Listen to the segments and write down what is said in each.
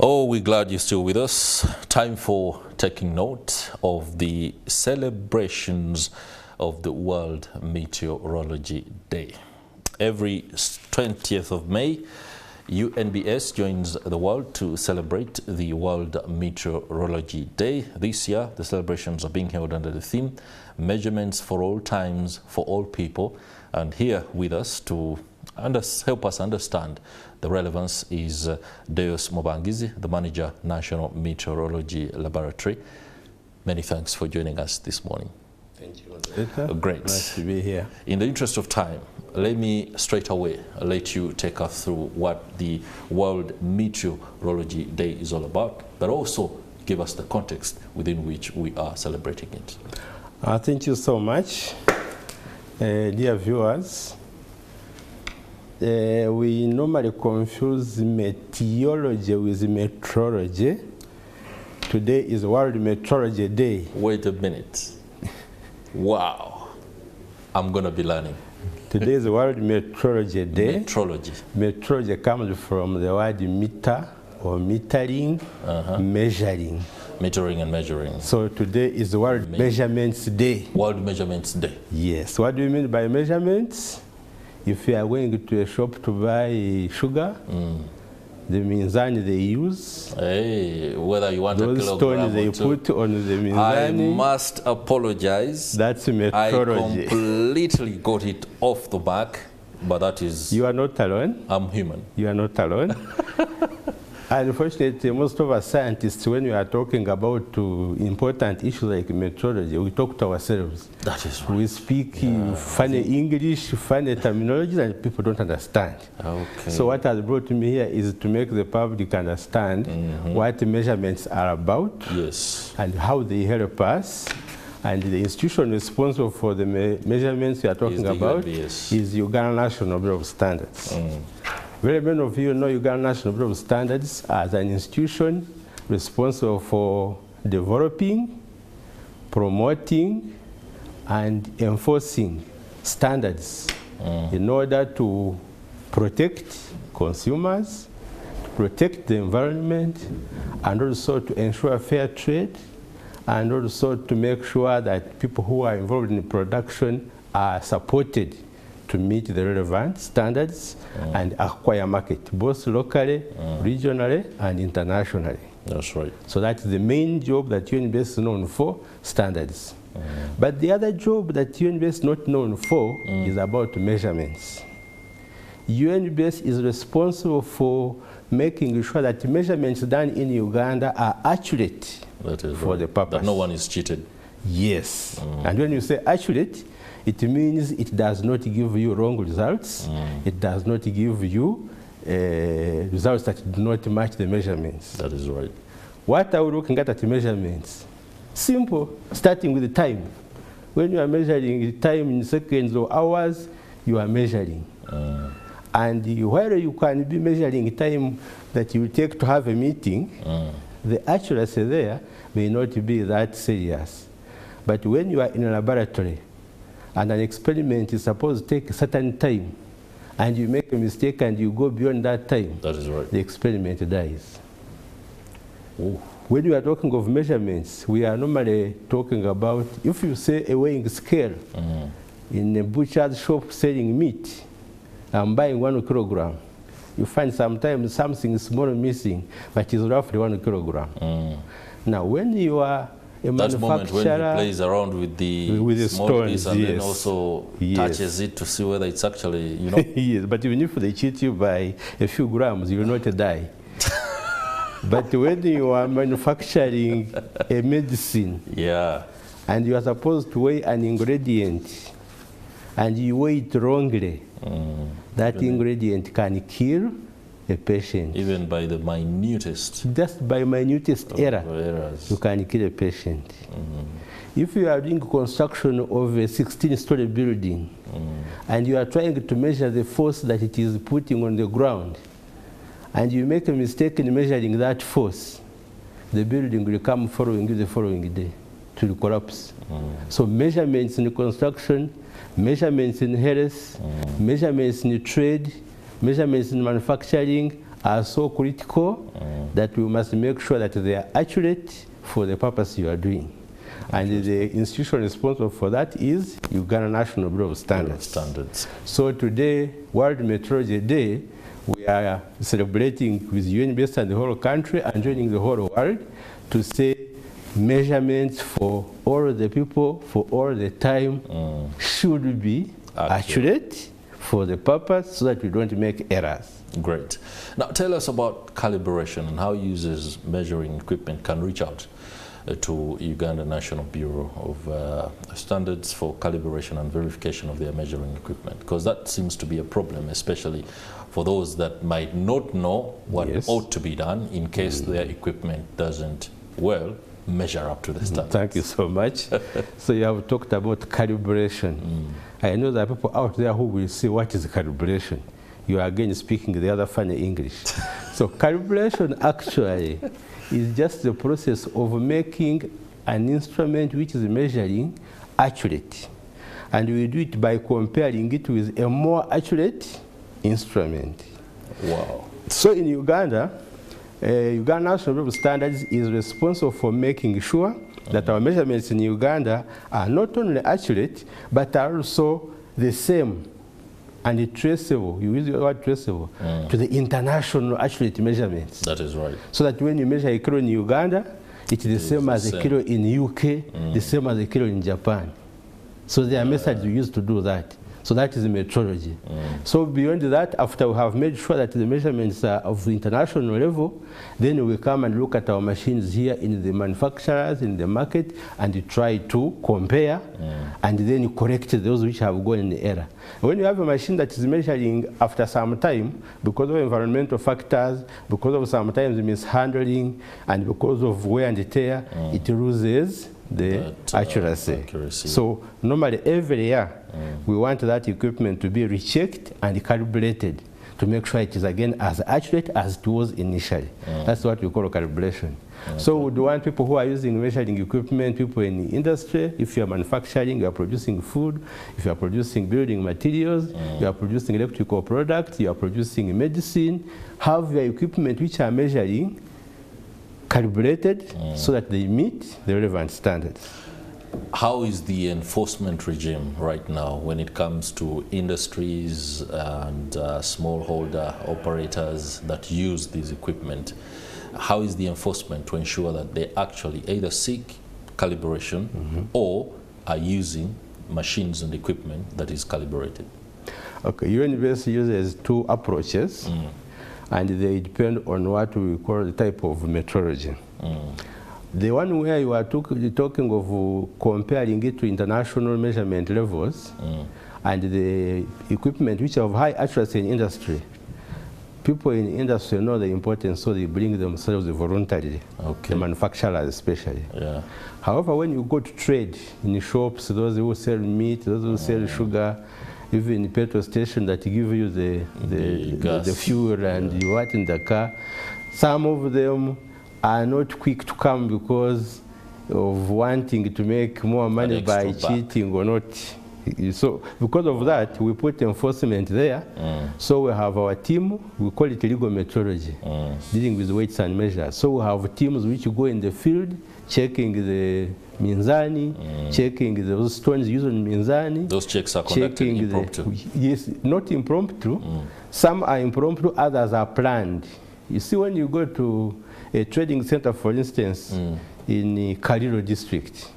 Oh, we're glad you're still with us. Time for taking note of the celebrations of the World Meteorology Day. Every 20th of May, UNBS joins the world to celebrate the World Meteorology Day. This year, the celebrations are being held under the theme, Measurements for All Times, for All People. And here with us to help us understand the relevance is Deus Mobangizi, the manager, National Meteorology Laboratory. Many thanks for joining us this morning. Thank you. Great. Nice to be here. In the interest of time, let me straight away let you take us through what the World Meteorology Day is all about, but also give us the context within which we are celebrating it. Thank you so much, dear viewers. We normally confuse meteorology with meteorology. Today is World Meteorology Day. Wait a minute. Wow. I'm going to be learning. Today is World Meteorology Day. Meteorology. Meteorology comes from the word meter or metering, measuring. Metering and measuring. So today is World Measurements Day. World Measurements Day. Yes. What do you mean by measurements? If you are going to a shop to buy sugar, the minzani they use, whether you want those a kilogram stones they put on the minzani. I must apologize. That's meteorology. I completely got it off the back, but that is... You are not alone. I'm human. You are not alone. Unfortunately, most of us scientists, when we are talking about important issues like meteorology, we talk to ourselves. That is right. We speak funny English, funny terminology, and people don't understand. Okay. So what has brought me here is to make the public understand what measurements are about, yes, and how they help us. And the institution responsible for the measurements we are talking about is Uganda National Bureau of Standards. Very many of you know Uganda National Bureau of Standards as an institution responsible for developing, promoting, and enforcing standards in order to protect consumers, to protect the environment, and also to ensure fair trade, and also to make sure that people who are involved in production are supported to meet the relevant standards and acquire market, both locally, regionally, and internationally. That's right. So that's the main job that UNBS is known for, standards. But the other job that UNBS is not known for is about measurements. UNBS is responsible for making sure that measurements done in Uganda are accurate for the purpose. That no one is cheated. Yes. And when you say accurate, it means it does not give you wrong results. It does not give you results that do not match the measurements. That is right. What are we looking at measurements? Simple, starting with the time. When you are measuring the time in seconds or hours, you are measuring. And while you can be measuring time that you take to have a meeting, the accuracy there may not be that serious. But when you are in a laboratory, and an experiment is supposed to take a certain time, and you make a mistake and you go beyond that time, that is right, the experiment dies. When we are talking of measurements, we are normally talking about, if you say a weighing scale in a butcher's shop selling meat, I'm buying 1 kilogram, you find sometimes something small missing, but it's roughly 1 kilogram. Now, when you are that moment when he plays around with the small stones, piece and then also touches it to see whether it's actually, you know. Yes, but even if they cheat you by a few grams, you will not die. But when you are manufacturing a medicine, and you are supposed to weigh an ingredient, and you weigh it wrongly, that ingredient can kill a patient. Even by the minutest. Just by minutest errors, you can kill a patient. If you are doing construction of a 16-story building, and you are trying to measure the force that it is putting on the ground, and you make a mistake in measuring that force, the building will come following you the following day to collapse. So measurements in construction, measurements in health, measurements in trade, measurements in manufacturing are so critical that we must make sure that they are accurate for the purpose you are doing. And the institution responsible for that is Uganda National Bureau of Standards. So today, World Meteorology Day, we are celebrating with UN based on the whole country and joining the whole world to say measurements for all the people, for all the time, should be accurate for the purpose so that we don't make errors. Great. Now tell us about calibration and how users measuring equipment can reach out to Uganda National Bureau of Standards for calibration and verification of their measuring equipment, because that seems to be a problem, especially for those that might not know what ought to be done in case their equipment doesn't, well, measure up to the standards. Thank you so much. So you have talked about calibration. I know there are people out there who will say, what is calibration? You are again speaking the other funny English. So calibration actually is just the process of making an instrument which is measuring accurate. And we do it by comparing it with a more accurate instrument. Wow. So in Uganda, Uganda National Bureau of Standards is responsible for making sure that our measurements in Uganda are not only accurate, but are also the same and traceable, you use the word traceable, to the international accurate measurements. That is right. So that when you measure a kilo in Uganda, it's the same as a kilo in UK, the same as a kilo in Japan. So there are methods we use to do that. So that is metrology. So beyond that, after we have made sure that the measurements are of the international level, then we come and look at our machines here in the manufacturers, in the market, and try to compare, and then correct those which have gone in error. When you have a machine that is measuring after some time, because of environmental factors, because of sometimes mishandling, and because of wear and tear, it loses the accuracy. So normally every year we want that equipment to be rechecked and calibrated to make sure it is again as accurate as it was initially. That's what we call calibration. So we do want people who are using measuring equipment, people in the industry. If you are manufacturing, you are producing food, if you are producing building materials, you are producing electrical products, you are producing medicine, have your equipment which are measuring calibrated so that they meet the relevant standards. How is the enforcement regime right now when it comes to industries and smallholder operators that use this equipment? How is the enforcement to ensure that they actually either seek calibration or are using machines and equipment that is calibrated? Okay, university uses two approaches. And they depend on what we call the type of metrology. The one where you are talking of comparing it to international measurement levels and the equipment which have high accuracy in industry, people in industry know the importance, so they bring themselves voluntarily, the manufacturers especially. However, when you go to trade in shops, those who sell meat, those who sell sugar, even petrol station that give you the fuel and you want in the car, some of them are not quick to come because of wanting to make more money by cheating or not. So because of that, we put enforcement there. So we have our team, we call it legal metrology, dealing with weights and measures. So we have teams which go in the field, checking the minzani, checking those stones used in minzani. Those checks are conducted impromptu? Yes, not impromptu. Some are impromptu, others are planned. You see, when you go to a trading center, for instance, in Kaliro district,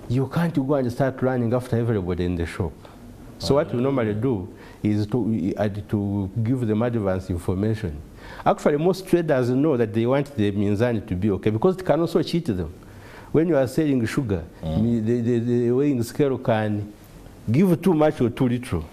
you can't go and start running after everybody in the shop. So what we normally do is to give them advance information. Actually, most traders know that they want the minzani to be okay because it can also cheat them. When you are selling sugar, the weighing scale can give too much or too little.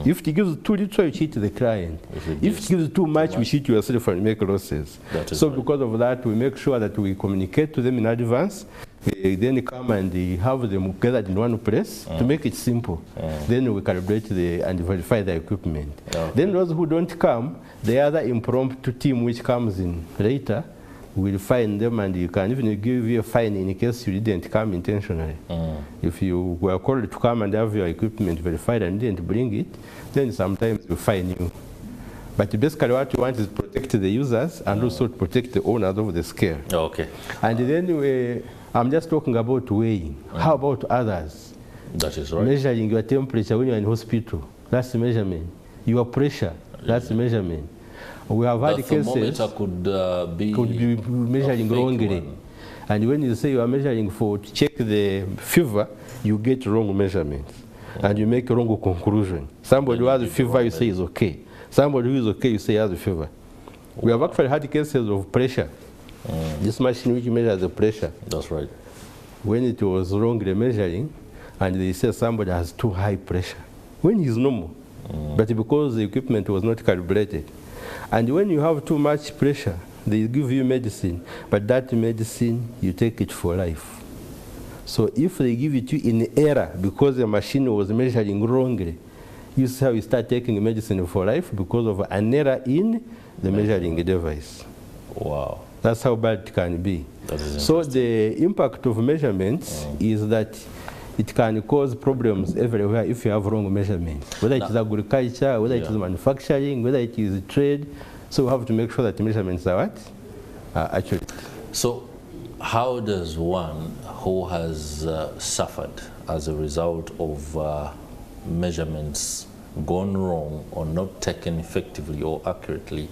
If it gives too little, you cheat the client. If it gives too much, you cheat yourself and make losses. So because of that, we make sure that we communicate to them in advance. Then come and have them gathered in one place to make it simple. Then we calibrate and verify the equipment. Then those who don't come, the other impromptu team which comes in later will fine them, and you can even give you a fine in case you didn't come intentionally. If you were called to come and have your equipment verified and didn't bring it, then sometimes we fine you. But basically what you want is to protect the users and also to protect the owners of the scale. Okay. And then I'm just talking about weighing. How about others? That is right. Measuring your temperature when you're in hospital, that's the measurement. Your pressure, that's the measurement. We have had cases could be measuring wrongly. And when you say you are measuring to check the fever, you get wrong measurements. And you make a wrong conclusion. Somebody who has a fever, you say is okay. Somebody who is okay, you say has a fever. We have actually had cases of pressure. This machine which measures the pressure. That's right. When it was wrongly measuring, and they say somebody has too high pressure, when it's normal. But because the equipment was not calibrated. And when you have too much pressure, they give you medicine, but that medicine, you take it for life. So if they give it to you in error because the machine was measuring wrongly, you see how you start taking medicine for life because of an error in the measuring device. Wow. That's how bad it can be. So the impact of measurements is that it can cause problems everywhere if you have wrong measurements, whether it is agriculture, whether it is manufacturing, whether it is trade. So we have to make sure that the measurements are what? Accurate. So how does one who has suffered as a result of measurements gone wrong or not taken effectively or accurately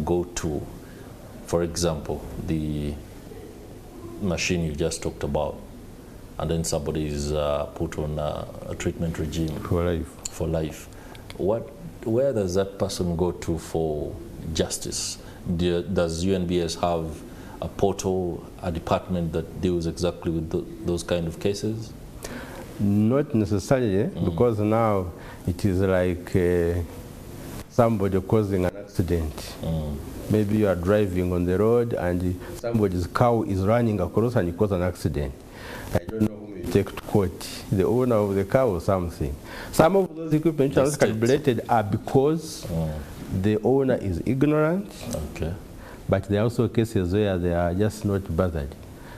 go to, for example, the machine you just talked about, and then somebody is put on a treatment regime for life? Where does that person go to for justice? Does UNBS have a portal, a department that deals exactly with those kind of cases? Not necessarily, because now it is like somebody causing an accident. Maybe you are driving on the road and somebody's cow is running across and you cause an accident. I don't know whom you take to court, the owner of the cow or something. Some of those equipment are not calibrated are because the owner is ignorant. Okay. But there are also cases where they are just not bothered.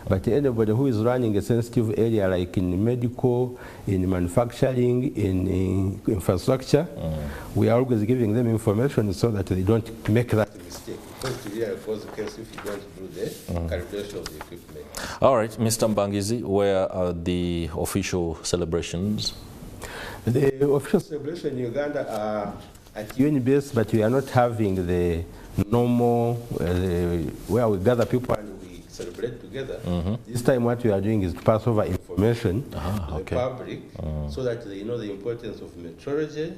But anybody who is running a sensitive area like in medical, in manufacturing, in infrastructure, we are always giving them information so that they don't make that mistake. Because to really cause the case if you don't do the calibration of the equipment. All right, Mr. Mbangizi, where are the official celebrations? The official celebration in Uganda are at UNBS, but we are not having the normal where we gather people and we celebrate together. This time what we are doing is to pass over information to the public so that they know the importance of meteorology,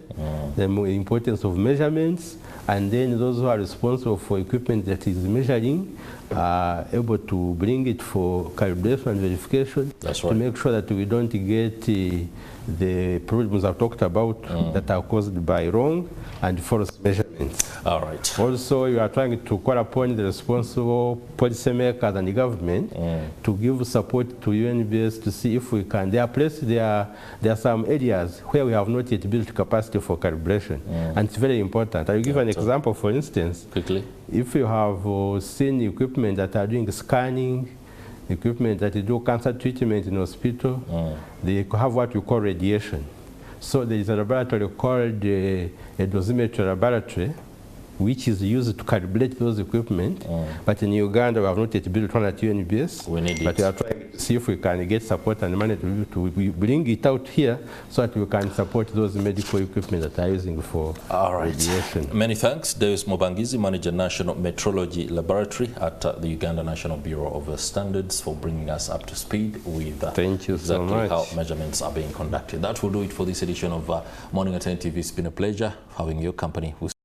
the importance of measurements, and then those who are responsible for equipment that is measuring are able to bring it for calibration and verification. That's right. To make sure that we don't get the problems I've talked about that are caused by wrong and false measurements. All right. Also, you are trying to call upon the responsible policymakers and the government to give support to UNBS to see if we can. There are some areas where we have not yet built capacity for calibration, and it's very important. I'll give an example, for instance. Quickly. If you have seen equipment that are doing scanning, equipment that do cancer treatment in hospital, they have what we call radiation. So there is a laboratory called a dosimetry laboratory, which is used to calibrate those equipment. But in Uganda, we have not yet built one at UNBS. We need but we are trying to see if we can get support and money to bring it out here so that we can support those medical equipment that are using for radiation. Many thanks. Deus Mbangizi, Manager National Meteorology Laboratory at the Uganda National Bureau of Standards, for bringing us up to speed with Thank you so much. how measurements are being conducted. That will do it for this edition of Morning at NTV. It's been a pleasure having your company.